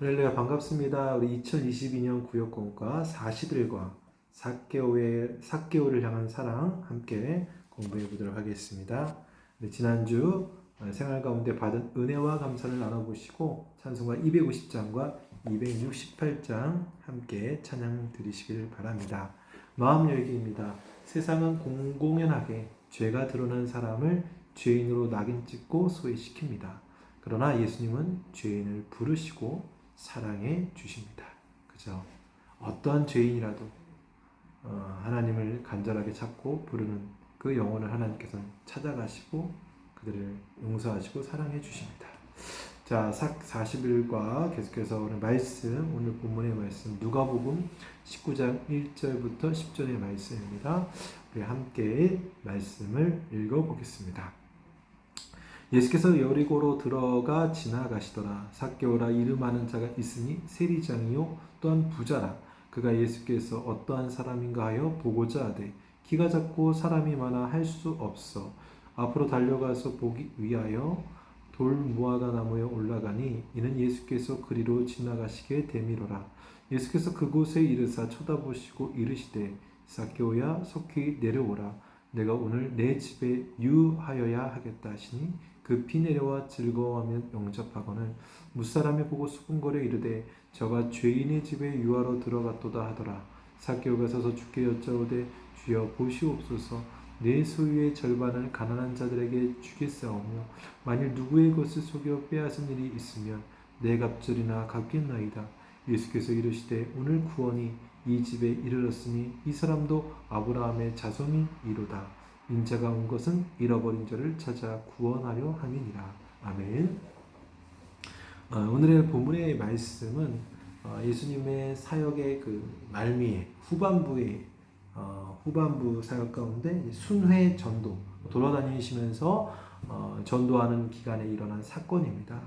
할렐루야 반갑습니다. 우리 2022년 구역공과 40일과 삭개오를 향한 사랑 함께 공부해 보도록 하겠습니다. 네, 지난주 생활 가운데 받은 은혜와 감사를 나눠보시고 찬송가 250장과 268장 함께 찬양 드리시길 바랍니다. 마음 열기입니다. 세상은 공공연하게 죄가 드러난 사람을 죄인으로 낙인 찍고 소외시킵니다. 그러나 예수님은 죄인을 부르시고 사랑해 주십니다. 그죠? 어떠한 죄인이라도 하나님을 간절하게 찾고 부르는 그 영혼을 하나님께서는 찾아가시고 그들을 용서하시고 사랑해 주십니다. 자, 40일과 계속해서 오늘 말씀, 오늘 본문의 말씀 누가복음 19장 1절부터 10절의 말씀입니다. 우리 함께 말씀을 읽어보겠습니다. 예수께서 여리고로 들어가 지나가시더라. 삭개오라 이름하는 자가 있으니 세리장이요 또한 부자라. 그가 예수께서 어떠한 사람인가 하여 보고자 하되 키가 작고 사람이 많아 할 수 없어 앞으로 달려가서 보기 위하여 돌 무화과 나무에 올라가니 이는 예수께서 그리로 지나가시게 되미로라. 예수께서 그곳에 이르사 쳐다보시고 이르시되 삭개오야 속히 내려오라. 내가 오늘 내 집에 유하여야 하겠다 하시니 급히 내려와 즐거워하며 영접하거늘 무사람이 보고 수군거려 이르되 저가 죄인의 집에 유하러 들어갔도다 하더라. 삭개오가 서서 주께 여짜오되 주여 보시옵소서 내 소유의 절반을 가난한 자들에게 주겠사오며 만일 누구의 것을 속여 빼앗은 일이 있으면 내 갑절이나 갚겠나이다. 예수께서 이르시되 오늘 구원이 이 집에 이르렀으니 이 사람도 아브라함의 자손이로다. 인자가 온 것은 잃어버린 자를 찾아 구원하려 함이니라. 아멘. 오늘의 본문의 말씀은 예수님의 사역의 그 말미에 후반부 사역 가운데 순회 전도 돌아다니시면서 전도하는 기간에 일어난 사건입니다.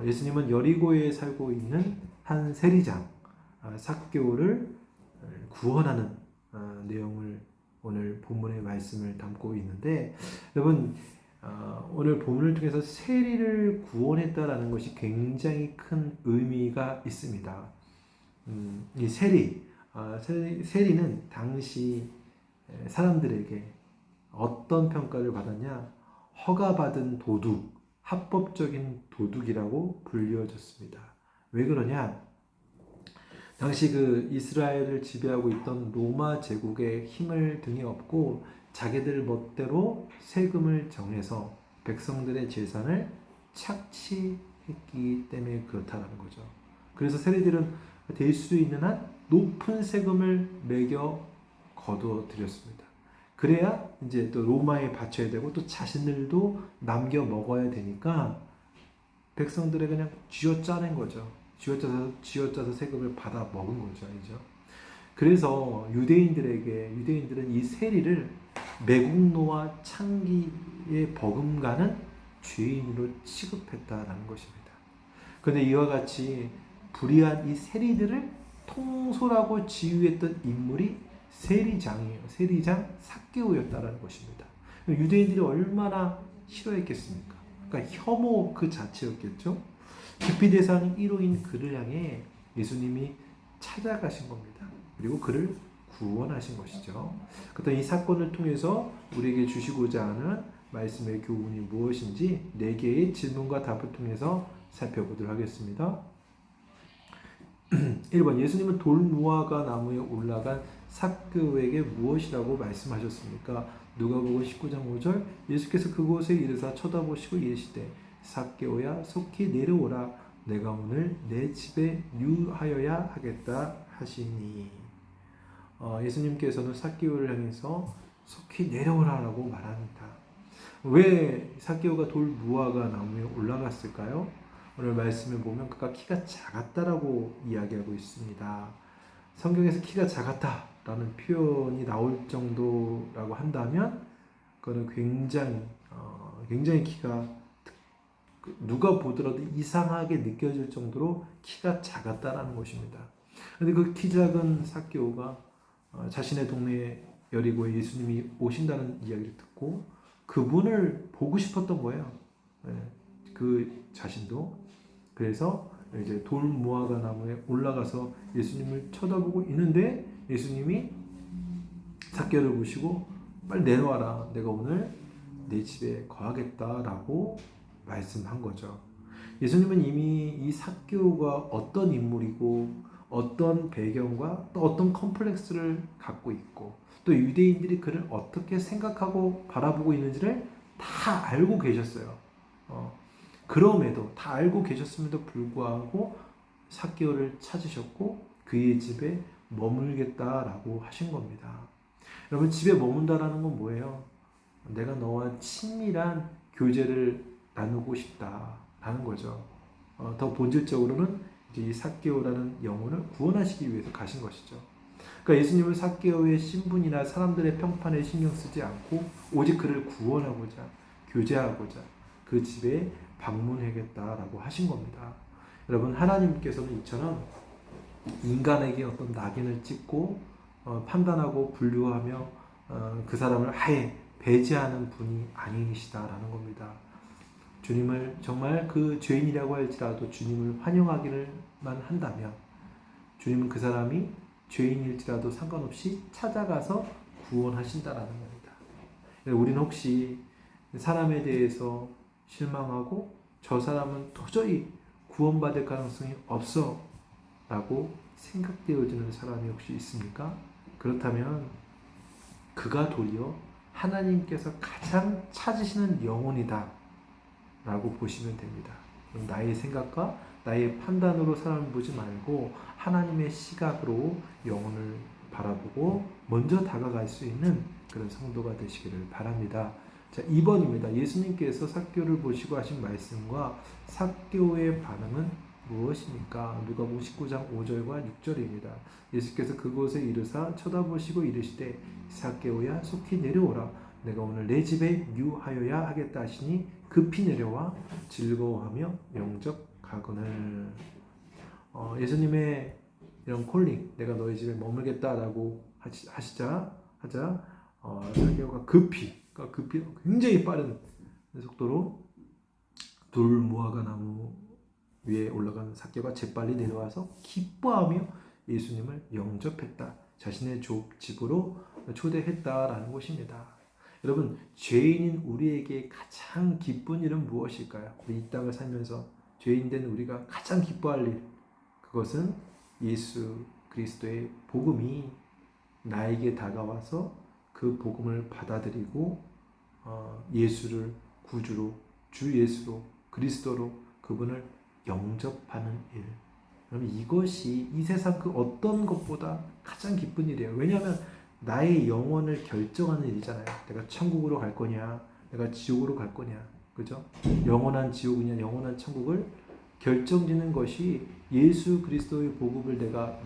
예수님은 여리고에 살고 있는 한 세리장 삭개오를 구원하는 내용을 오늘 본문의 말씀을 담고 있는데 여러분 오늘 본문을 통해서 세리를 구원했다라는 것이 굉장히 큰 의미가 있습니다. 이 세리는 당시 사람들에게 어떤 평가를 받았냐? 허가받은 도둑, 합법적인 도둑이라고 불려졌습니다. 왜 그러냐? 당시 그 이스라엘을 지배하고 있던 로마 제국의 힘을 등에 업고 자기들 멋대로 세금을 정해서 백성들의 재산을 착취했기 때문에 그렇다는 거죠. 그래서 세리들은 될 수 있는 한 높은 세금을 매겨 거둬 드렸습니다. 그래야 이제 또 로마에 바쳐야 되고 또 자신들도 남겨 먹어야 되니까 백성들의 그냥 쥐어짜낸 거죠. 쥐어짜서 세금을 받아 먹은 거죠. 알죠? 그래서 유대인들은 이 세리를 매국노와 창기에 버금가는 죄인으로 취급했다라는 것입니다. 그런데 이와 같이 불의한 이 세리들을 통솔하고 지휘했던 인물이 세리장이에요. 세리장 삭개오였다라는 것입니다. 유대인들이 얼마나 싫어했겠습니까? 그러니까 혐오 그 자체였겠죠. 기피 대상 1호인 그를 향해 예수님이 찾아가신 겁니다. 그리고 그를 구원하신 것이죠. 그렇다면 이 사건을 통해서 우리에게 주시고자 하는 말씀의 교훈이 무엇인지 4개의 질문과 답을 통해서 살펴보도록 하겠습니다. 1번 예수님은 돌 무화과 나무에 올라간 삭개오에게 무엇이라고 말씀하셨습니까? 누가복음 19장 5절 예수께서 그곳에 이르사 쳐다보시고 이르시되 삭개오야 속히 내려오라 내가 오늘 내 집에 유하여야 하겠다 하시니 예수님께서는 삭개오를 향해서 속히 내려오라라고 말합니다. 왜 삭개오가 돌 무화과 나무에 올라갔을까요? 오늘 말씀을 보면 그가 키가 작았다라고 이야기하고 있습니다. 성경에서 키가 작았다라는 표현이 나올 정도라고 한다면 그거는 굉장히 키가 누가 보더라도 이상하게 느껴질 정도로 키가 작았다라는 것입니다. 그런데 그 키 작은 삭개오가 자신의 동네 여리고에 예수님이 오신다는 이야기를 듣고 그분을 보고 싶었던 거예요. 그 자신도. 그래서 이제 돌 무화과 나무에 올라가서 예수님을 쳐다보고 있는데 예수님이 삭개오를 보시고 빨리 내려와라. 내가 오늘 내 집에 거하겠다라고 말씀한 거죠. 예수님은 이미 이 삭개오가 어떤 인물이고 어떤 배경과 또 어떤 컴플렉스를 갖고 있고 또 유대인들이 그를 어떻게 생각하고 바라보고 있는지를 다 알고 계셨어요. 그럼에도 다 알고 계셨음에도 불구하고 삭개오를 찾으셨고 그의 집에 머물겠다라고 하신 겁니다. 여러분 집에 머문다라는 건 뭐예요? 내가 너와 친밀한 교제를 나누고 싶다라는 거죠. 더 본질적으로는 이 삭개오라는 영혼을 구원하시기 위해서 가신 것이죠. 그러니까 예수님은 삭개오의 신분이나 사람들의 평판에 신경 쓰지 않고 오직 그를 구원하고자 교제하고자 그 집에 방문하겠다라고 하신 겁니다. 여러분 하나님께서는 이처럼 인간에게 어떤 낙인을 찍고 판단하고 분류하며 그 사람을 아예 배제하는 분이 아니시다라는 겁니다. 주님을 정말 그 죄인이라고 할지라도 주님을 환영하기를만 한다면 주님은 그 사람이 죄인일지라도 상관없이 찾아가서 구원하신다라는 겁니다. 우리는 혹시 사람에 대해서 실망하고 저 사람은 도저히 구원받을 가능성이 없어 라고 생각되어지는 사람이 혹시 있습니까? 그렇다면 그가 도리어 하나님께서 가장 찾으시는 영혼이다 라고 보시면 됩니다. 나의 생각과 나의 판단으로 사람을 보지 말고 하나님의 시각으로 영혼을 바라보고 먼저 다가갈 수 있는 그런 성도가 되시기를 바랍니다. 자, 2번입니다. 예수님께서 삭개오를 보시고 하신 말씀과 삭개오의 반응은 무엇입니까? 누가복음 19장 5절과 6절입니다. 예수께서 그곳에 이르사 쳐다보시고 이르시되 삭개오야 속히 내려오라. 내가 오늘 내 집에 유하여야 하겠다 하시니 급히 내려와 즐거워하며 영접하거늘. 예수님의 이런 콜링, 내가 너희 집에 머물겠다라고 하자 삭개오가 급히 굉장히 빠른 속도로 돌 무화과 나무 위에 올라간 삭개오가 재빨리 내려와서 기뻐하며 예수님을 영접했다. 자신의 집으로 초대했다라는 것입니다. 여러분, 죄인인 우리에게 가장 기쁜 일은 무엇일까요? 우리 이 땅을 살면서 죄인된 우리가 가장 기뻐할 일, 그것은 예수 그리스도의 복음이 나에게 다가와서 그 복음을 받아들이고 예수를 구주로, 주 예수로, 그리스도로 그분을 영접하는 일. 그럼 이것이 이 세상 그 어떤 것보다 가장 기쁜 일이에요. 왜냐하면 나의 영혼을 결정하는 일이잖아요. 내가 천국으로 갈 거냐, 내가 지옥으로 갈 거냐, 그죠? 영원한 지옥이냐, 영원한 천국을 결정짓는 것이 예수 그리스도의 복음을 내가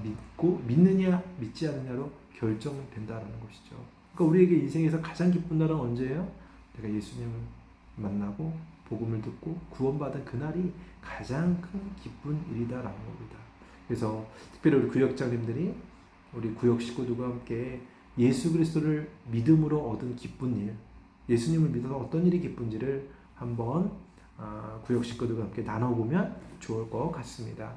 믿느냐, 믿지 않느냐로 결정된다는 것이죠. 그러니까 우리에게 인생에서 가장 기쁜 날은 언제예요? 내가 예수님을 만나고 복음을 듣고 구원받은 그날이 가장 큰 기쁜 일이다라는 겁니다. 그래서 특별히 우리 구역장님들이 우리 구역 식구들과 함께 예수 그리스도를 믿음으로 얻은 기쁜 일, 예수님을 믿어서 어떤 일이 기쁜지를 한번 구역 식구들과 함께 나눠보면 좋을 것 같습니다.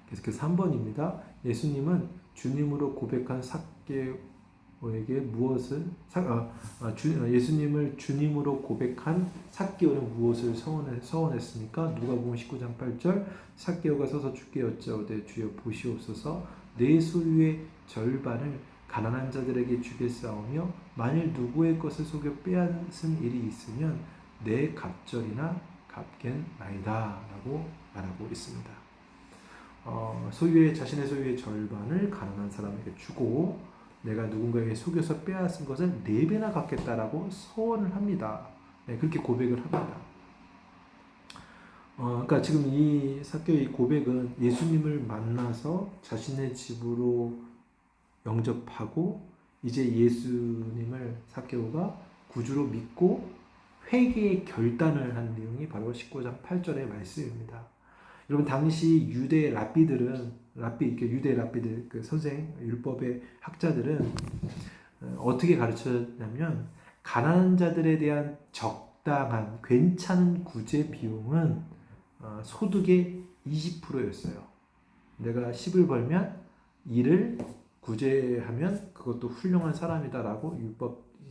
계속해서 3번입니다. 예수님은 주님으로 고백한 삭개오에게 무엇을 예수님을 주님으로 고백한 삭개오는 무엇을 서원했습니까? 누가복음 19장 8절 삭개오가 서서 주께 여짜오되 주여 보시옵소서 내 소유의 절반을 가난한 자들에게 주겠사오며 만일 누구의 것을 속여 빼앗은 일이 있으면 내 갑절이나 갚겠나이다 라고 말하고 있습니다. 자신의 소유의 절반을 가난한 사람에게 주고 내가 누군가에게 속여서 빼앗은 것을 4배나 갚겠다라고 서원을 합니다. 네, 그렇게 고백을 합니다. 그러니까 지금 이 삭개오의 고백은 예수님을 만나서 자신의 집으로 영접하고 이제 예수님을 삭개오가 구주로 믿고 회개의 결단을 한 내용이 바로 19장 8절의 말씀입니다. 여러분 당시 유대 랍비들 그 선생 율법의 학자들은 어떻게 가르쳤냐면 가난한 자들에 대한 적당한 괜찮은 구제 비용은 소득의 20%였어요. 내가 10을 벌면 이를 구제하면 그것도 훌륭한 사람이다라고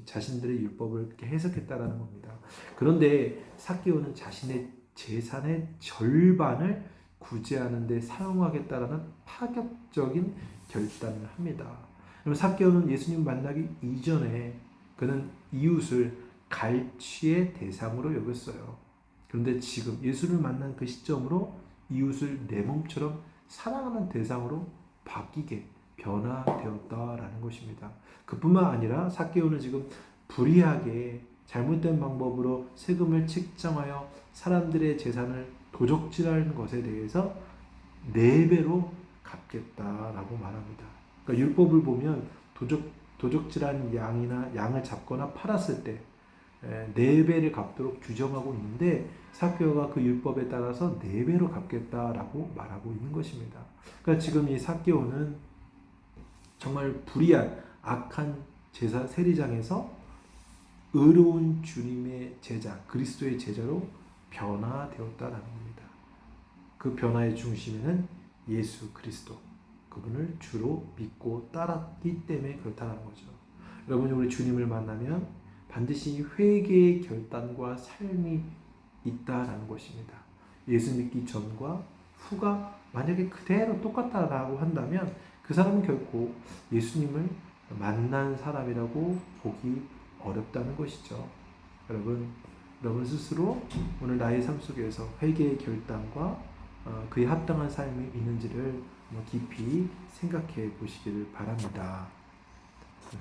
자신들의 율법을 이렇게 해석했다라는 겁니다. 그런데 삭개오는 자신의 재산의 절반을 구제하는 데 사용하겠다라는 파격적인 결단을 합니다. 그럼 삭개오는 예수님 만나기 이전에 그는 이웃을 갈취의 대상으로 여겼어요. 그런데 지금 예수를 만난 그 시점으로 이웃을 내 몸처럼 사랑하는 대상으로 바뀌게 변화되었다라는 것입니다. 그뿐만 아니라 삭개오는 지금 불의하게 잘못된 방법으로 세금을 책정하여 사람들의 재산을 도적질하는 것에 대해서 4배로 갚겠다라고 말합니다. 그러니까 율법을 보면 도적질한 양을 잡거나 팔았을 때 4배를 갚도록 규정하고 있는데 삭개오가 그 율법에 따라서 4배로 갚겠다라고 말하고 있는 것입니다. 그러니까 지금 이 삭개오는 정말 불의한 악한 세리장에서 의로운 주님의 제자, 그리스도의 제자로 변화되었다라는 겁니다. 그 변화의 중심에는 예수 그리스도, 그분을 주로 믿고 따랐기 때문에 그렇다는 거죠. 여러분이 우리 주님을 만나면 반드시 회개의 결단과 삶이 있다라는 것입니다. 예수 믿기 전과 후가 만약에 그대로 똑같다라고 한다면 그 사람은 결코 예수님을 만난 사람이라고 보기 어렵다는 것이죠. 여러분 스스로 오늘 나의 삶 속에서 회개의 결단과 그에 합당한 삶이 있는지를 깊이 생각해 보시기를 바랍니다.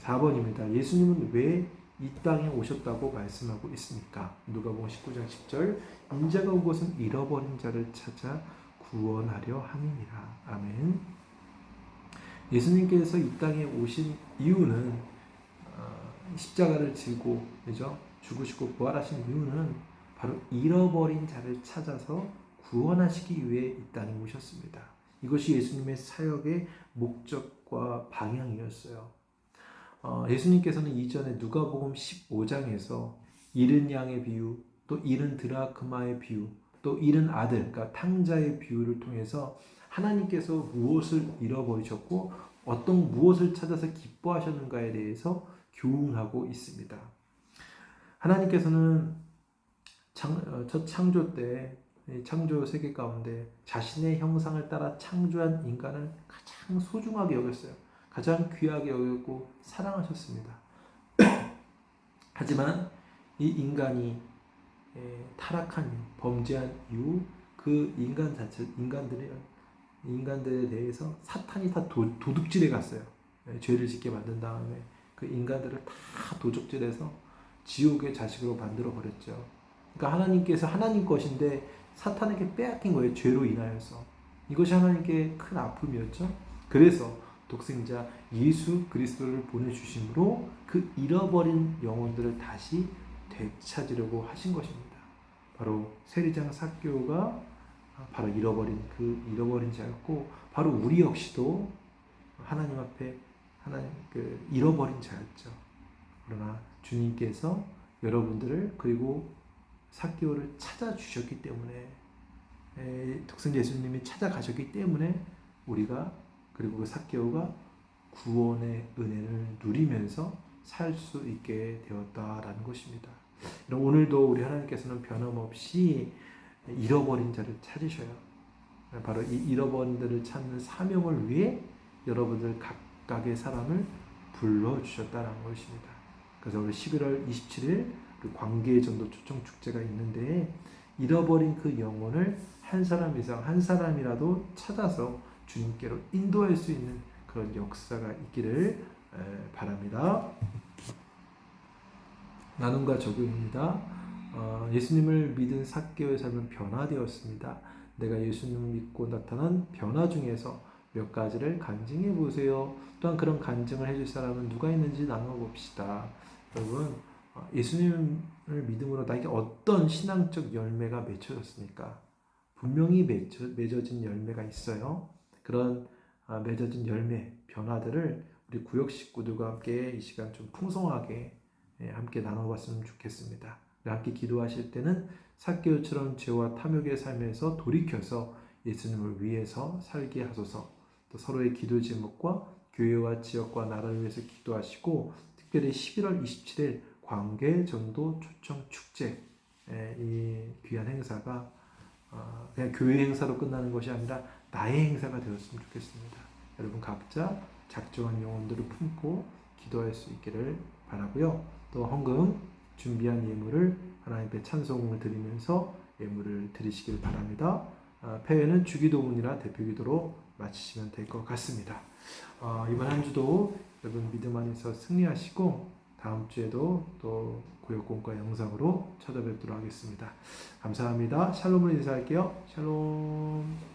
4번입니다. 예수님은 왜 이 땅에 오셨다고 말씀하고 있습니까? 누가복음 19장 10절 인자가 온 것은 잃어버린 자를 찾아 구원하려 함이니라. 아멘. 예수님께서 이 땅에 오신 이유는 십자가를 지고 그죠? 죽으시고 부활하신 이유는 바로 잃어버린 자를 찾아서 구원하시기 위해 이 땅에 오셨습니다. 이것이 예수님의 사역의 목적과 방향이었어요. 예수님께서는 이전에 누가복음 15장에서 잃은 양의 비유, 또 잃은 드라크마의 비유, 또 잃은 아들, 그러니까 탕자의 비유를 통해서 하나님께서 무엇을 잃어버리셨고 어떤 무엇을 찾아서 기뻐하셨는가에 대해서 교훈하고 있습니다. 하나님께서는 첫 창조 때 창조 세계 가운데 자신의 형상을 따라 창조한 인간을 가장 소중하게 여겼어요. 가장 귀하게 여겼고 사랑하셨습니다. 하지만 이 인간이 타락한 이유, 범죄한 이후 그 인간들에 대해서 사탄이 다 도둑질해 갔어요. 죄를 짓게 만든 다음에 그 인간들을 다 도둑질해서 지옥의 자식으로 만들어 버렸죠. 그러니까 하나님께서 하나님 것인데 사탄에게 빼앗긴 거예요. 죄로 인하여서. 이것이 하나님께 큰 아픔이었죠. 그래서 독생자 예수 그리스도를 보내주심으로 그 잃어버린 영혼들을 다시 되찾으려고 하신 것입니다. 바로 세리장 삭개오가 바로 잃어버린 자였고, 바로 우리 역시도 하나님 앞에 잃어버린 자였죠. 그러나 주님께서 여러분들을 그리고 삭개오를 찾아주셨기 때문에, 독생자 예수님이 찾아가셨기 때문에 우리가 그리고 그 삭개오가 구원의 은혜를 누리면서 살 수 있게 되었다라는 것입니다. 오늘도 우리 하나님께서는 변함없이 잃어버린 자를 찾으셔요. 바로 이 잃어버린 자를 찾는 사명을 위해 여러분들 각각의 사람을 불러주셨다는 것입니다. 그래서 우리 11월 27일 광계의 전도 초청 축제가 있는데 잃어버린 그 영혼을 한 사람 이상 한 사람이라도 찾아서 주님께로 인도할 수 있는 그런 역사가 있기를 바랍니다. 나눔과 적용입니다. 예수님을 믿은 삭개오의 삶은 변화되었습니다. 내가 예수님을 믿고 나타난 변화 중에서 몇 가지를 간증해 보세요. 또한 그런 간증을 해줄 사람은 누가 있는지 나눠봅시다. 여러분, 예수님을 믿음으로 나에게 어떤 신앙적 열매가 맺혀졌습니까? 분명히 맺어진 열매가 있어요. 그런 맺어진 열매, 변화들을 우리 구역 식구들과 함께 이 시간 좀 풍성하게 함께 나눠봤으면 좋겠습니다. 함께 기도하실 때는 삭개오처럼 죄와 탐욕의 삶에서 돌이켜서 예수님을 위해서 살게 하소서. 또 서로의 기도 제목과 교회와 지역과 나라를 위해서 기도하시고 특별히 11월 27일 광개 전도 초청 축제 이 귀한 행사가 그냥 교회 행사로 끝나는 것이 아니라 나의 행사가 되었으면 좋겠습니다. 여러분 각자 작정한 영혼들을 품고 기도할 수 있기를 바라고요. 또 헌금 준비한 예물을 하나님 앞에 찬송을 드리면서 예물을 드리시길 바랍니다. 폐회는 주기도문이라 대표기도로 마치시면 될 것 같습니다. 이번 한 주도 여러분 믿음 안에서 승리하시고 다음 주에도 또 구역공과 영상으로 찾아뵙도록 하겠습니다. 감사합니다. 샬롬을 인사할게요. 샬롬.